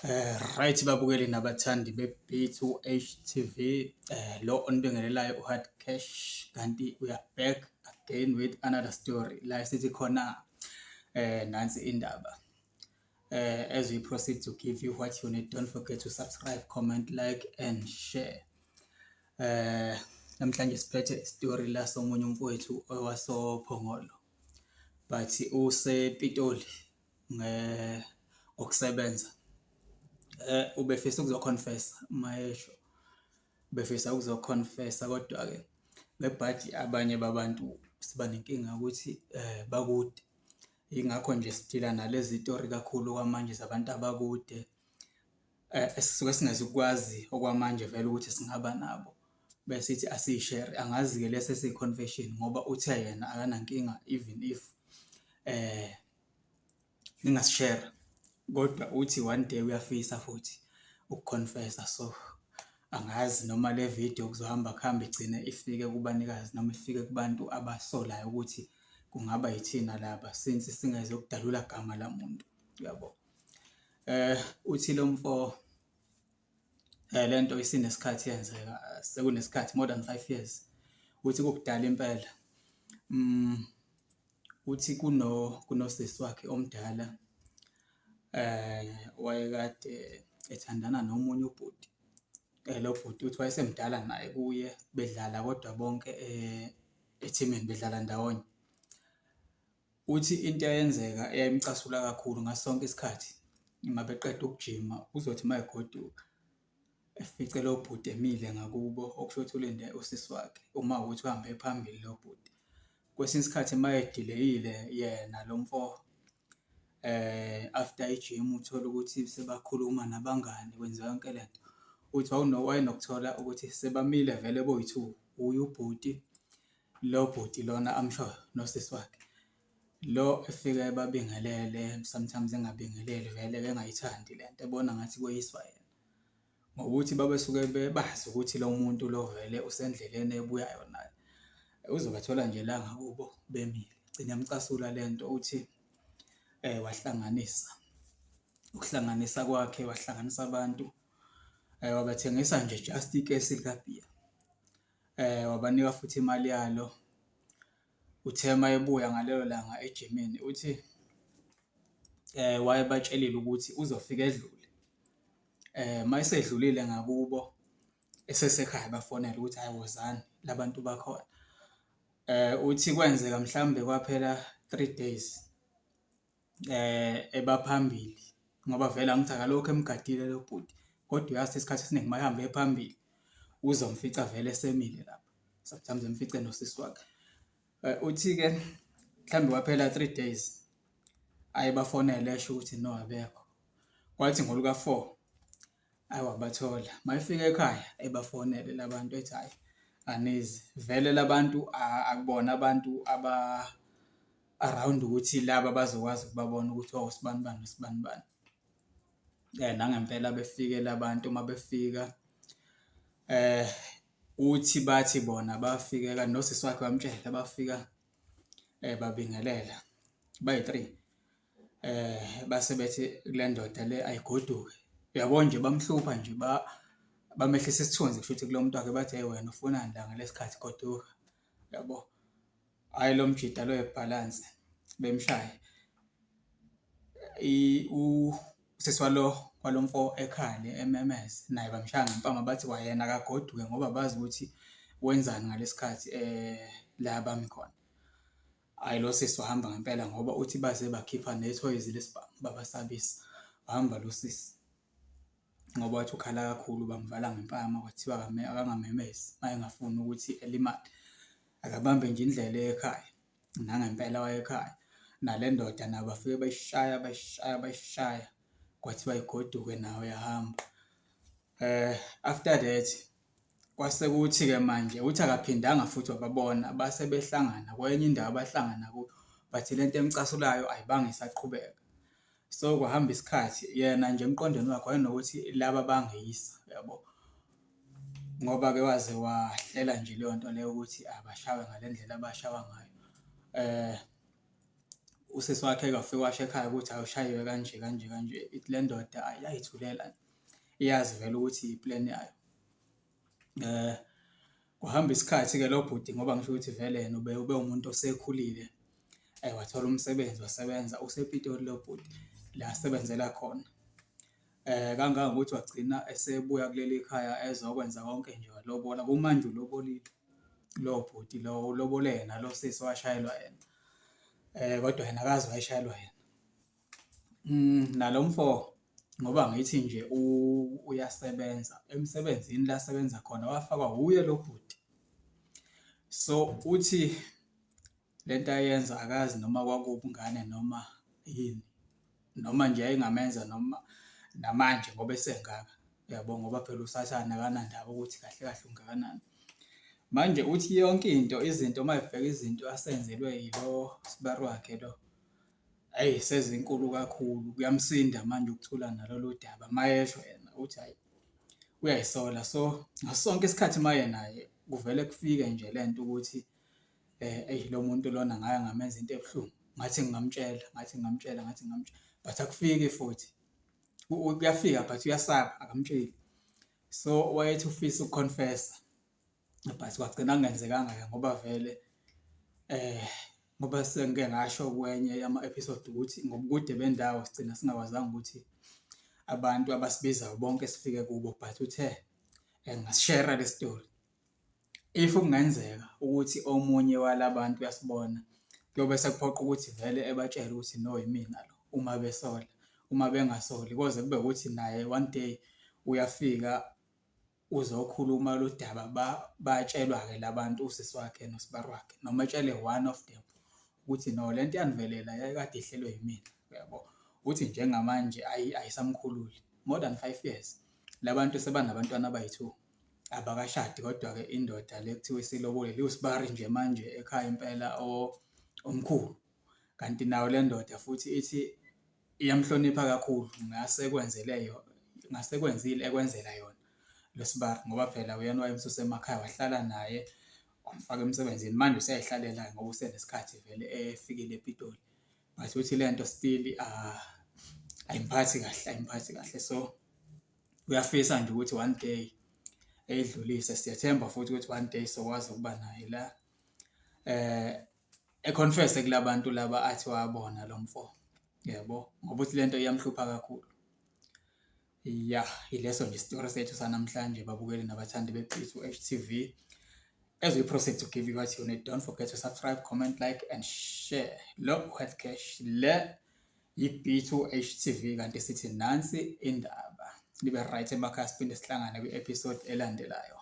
Right babukeli nabathandi be-B2HTV, lo onibingelelayo uHard Cash, kanti we are back again with another story la sithi khona nansi indaba. As we proceed to give you what you need, don't forget to subscribe, comment, like and share. Namhlanje siphethe isitori la somunye umfowethu owasophongolo but usePitoli ngokusebenza. Ubefisa ukuzoconfessa mayesho, befisa ukuzoconfessa kodwa-ke ngebhadi abanye babantu siba nenkinga ukuthi bakude. Yingakho nje sidila nalezi zitori kakhulu okwamanje zabantu abakude esisuke singezukwazi okwamanje vele ukuthi singaba nabo bese sithi asiyishare. Angazi-ke lesi esiyi-confession ngoba uthe yena akanankinga even if ningasishare, kodwa uthi one day uyafisa futhi ukuconfessa. So angazi noma le video kuzohamba kuhambe igcine ifike kubanikazi noma ifike kubantu abasolayo ukuthi kungaba yithina laba since singeze ukudalula gama la muntu, uyabo. Uthi lo mfo lento isinesikhathi yenzeka, sekunesikhathi more than 5 years. Uthi kukudala impela. Uthi kunosisi wakhe omdala wayekade ethandana nomunye ubhuti. Lo bhuti uthi wayesemdala naye kuye, bedlala kodwa bonke ethimini bedlala ndawonye. Uthi into eyenzeka eyayimcasula kakhulu ngaso sonke isikhathi uma beqeda ukujima uzothi uma egoduka efice lo bhuti emile ngakubo, okusho ukuthi ulinde usisi wakhe uma ukuthi uhambe phambili lo bhuti. Kwesinye isikhathi uma edileyile yena lo mfo after ijim uthola ukuthi sebakhuluma nabangani kwenziwa yonke lento. Uthi wayenokuthola ukuthi sebamile vele boyi-2, uye ubhuti, lo bhuti lona amsho nosisi wakhe, lo efike babingelele sometimes engabingeleli vele bengayithandi lento, ebona ngathi kweyiswa yena ngokuthi babesuke bebazi ukuthi lo muntu lo vele usendleleni ebuyayo naye uzobathola nje la ngakubo bemile. Gcine yamcasula lento. Uthi ukuhlanganisa kwakhe, wahlanganisa abantu, wabathengisa nje just ikesi likabhiya, wabanika futhi imali yalo. Uthe uma ebuya ngalelo langa ejimini uthi wayebatshelile ukuthi uzofika edlule. Uma esedlulile ngakubo esesekhaya bafonela ukuthi hayi wozani labantu bakhona. Uthi kwenzeka mhlawumbe kwaphela 3 days ebaphambili ngoba vele angithi akalokho emgadile lo bhuti, kodwa uyazi isikhathi esiningi uma ehamba ephambili uzomfica vele esemile lapha, sometimes emfice nosisi wakhe. Uthi-ke mhlawumbe kwaphela 3 days ayebafonele esho ukuthi no abekho. Kwathi ngoluka 4 wabathola. Uma efika ekhaya ebafonele labantu ethi hayi anizi vele labantu akubona abantu around ukuthi laba bazokwazi ukubabona ukuthi usibani bani nosibani bani. Nangempela befike labantu. Uma befika uthi bathi bona bafike kanti nosisi wakhe wamtshela bafika babingelela bayi-3 base bethi kule ndoda le ayigoduke, uyabo nje bamhlupha nje bamehlisa isithunzi kusho ukuthi kulo muntu wakhe bathi hey wena ufunani la ngalesikhathi goduka, yabo. Hayi lo mjida lo webhalansi bemshaya. Usisi kwalo mfo ekhale ememeza naye bamshaya ngempama bathi wayena akagoduke ngoba bazi ukuthi wenzani ngalesikhathi la bami khona. Hayi lo sisi wahamba ngempela ngoba uthi baze bakhipha nethoyizi lesibhamu babasabisa. Wahamba lo sisi ngoba wathi ukhala kakhulu, bamvala ngempama kwathiwa akangamemezi uma engafuni ukuthi elimale, akabambe nje indlela ekhaya. Nangempela wayekhaya nale ndoda nabo bafike bayishaya kwathiwa igoduke nawe yahamba. After that kwase kuthi-ke manje uthi akaphindanga futhi wababona, base behlangana kwenye indawo abahlangana kuyo, but lento emcasulayo ayibanga isaqhubeka. So kwahamba isikhathi yena nje emqondweni wakhe wayenokuthi laba bangeyisa, yabo, ngoba-ke waze wahlela nje leyo nto leyo ukuthi abashawe ngale ndlela abashawa ngayo. usisi wakhe kafika washo ekhaya ukuthi awushayiwe kanje kanje kanje, ithi le ndoda yayithulela iyazi vele ukuthi iplan yayo. Kuhamba isikhathi-ke lo bhuti ngoba ngisho ukuthi vele yena ube umuntu osekhulile, wathola umsebenzi wasebenza usePitoli lo bhuti la asebenzela khona. Kangangokuthi wagcina esebuya kuleli khaya ezokwenza konke nje walobola. Kumanje ulobolile lo bhuti lo, ulobole yena lo sisi owashayelwa yena, kodwa yena akazi wayeshayelwa yena. Nalo mfo ngoba ngithi nje uyasebenza emsebenzini la asebenza khona wafakwa wuye lo bhuti. So uthi lento ayenza akazi noma kwakubungane noma yini, noma nje yayingamenza noma namanje ngoba esengaka, uyabo, ngoba phela usathana akanandaba ukuthi kahle kahle ungakanani. Manje uthi yonke into, izinto uma ebheka izinto asenzelwe yilo sibari wakhe lo, hhayi sezinkulu kakhulu, kuyamsinda manje ukuthula nalolu daba. Mayesho yena uthi hhayi uyayisola. So ngaso sonke isikhathi maye naye kuvele kufike nje le nto ukuthi lo muntu lona ngake ngamenza into ebuhlungu, ngathi ngingamtshela, but akufiki futhi. Kuyafika but uyasaba, akamtsheli. So wayethi ufisa ukukhonfesa, but kwagcina kungenzekanga-ke ngoba vele ngoba sengike ngasho kwenye yama-episode ukuthi ngobukude bendawo sigcina singakwazanga ukuthi abantu abasibizayo bonke sifike kubo, but uthe ngasishera le story. If kungenzeka ukuthi omunye walabantu uyasibona, kuyobe sekuphoqa ukuthi vele ebatshele ukuthi no, yimina lo, uma besola. Uma bengasoli koze kube ukuthi naye one day uyafika uzokhuluma lo daba, bayatshelwa-ke labantu usisi wakhe nosibari wakhe, noma etshele one of them ukuthi no, lento yanivelela yayikade ihlelwe yimina, uyabo. Uthi njengamanje ayisamkhululi more than 5 years. Labantu sebanabantwana abayi-2, abakashadi, kodwa-ke indoda le kuthiwa isilobolile usibari nje manje ekhaya impela omkhulu. Kanti nayo le ndoda futhi ithi iyamhlonipha kakhulu, ngase kwenzile ekwenzela yona lo sibari, ngoba phela uyena wayemsuse emakhaya wahlala naye wamfaka emsebenzini, manje useyayihlalela ngoba usenesikhathi vele efikile ePitoli. But uthi le nto still ayimphathi kahle. So uyafisa nje ukuthi one day eyidlulise. Siyathemba futhi ukuthi one day sokwazi ukuba naye la econfess kulabantu laba athi wabona lo mfo, yabo, ngoba uthi lento iyamhlupha kakhulu. Ileso nje isitori sethu sanamhlanje, babukeli nabathandi bePithu HTV. As we proceed to give you what you need, don't forget to subscribe, comment, like and share. Lo Health Cash, le yiPithu HTV, kanti sithi nansi indaba. Libe right emakhaya, siphinde sihlangane kwi-episode elandelayo.